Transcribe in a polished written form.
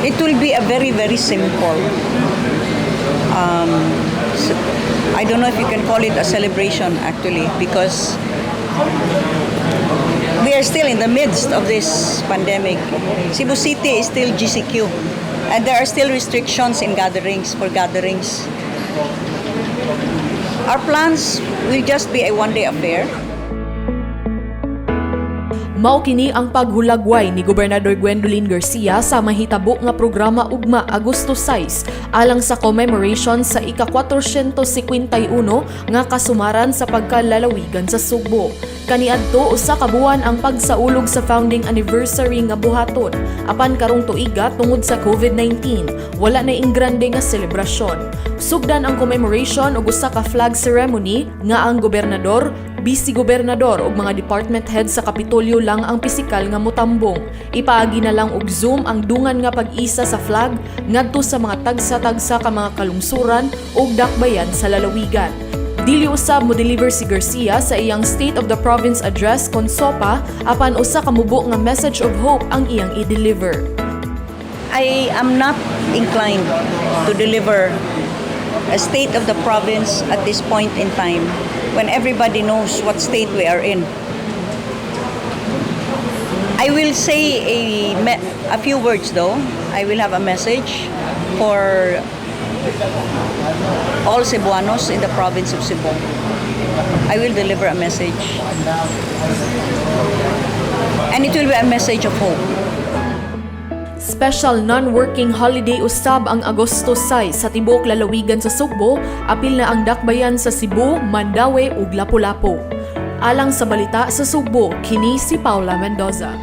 It will be a very, very simple. So, I don't know if you can call it a celebration actually, because we are still in the midst of this pandemic. Cebu City is still GCQ, and there are still restrictions in gatherings. Our plans will just be a one-day affair. Mao kini ang paghulagway ni Gobernador Gwendolyn Garcia sa mahitabo nga programa ugma Agosto 6 alang sa commemoration sa ika-451 nga kasumaran sa pagkalalawigan sa Sugbo. Kaniadto usa ka buwan ang pagsaulog sa founding anniversary nga buhaton apan karong tuiga tungod sa COVID-19 wala na ing grande nga selebrasyon. Sugdan ang commemoration ug usa ka flag ceremony nga ang gobernador, vice-gobernador ug mga department heads sa Kapitolyo lang ang pisikal nga motambong. Ipaagi na lang og Zoom ang dungan nga pag-isa sa flag ngadto sa mga tagsa-tagsa ka mga kalungsuran ug dakbayan sa lalawigan. Dili usab mo deliver si Garcia sa iyang State of the Province address kon SOPA apan usa ka mubo nga message of hope ang iyang i-deliver. I am not inclined to deliver a state of the province at this point in time when everybody knows what state we are in. I will say a few words though. I will have a message for all Cebuanos in the province of Cebu. I will deliver a message. And it will be a message of hope. Special non-working holiday usab ang Agosto 6 sa tibuok lalawigan sa Sugbo, apil na ang dakbayan sa Cebu, Mandaue ug Lapu-Lapu. Alang sa balita sa Sugbo, kini si Paula Mendoza.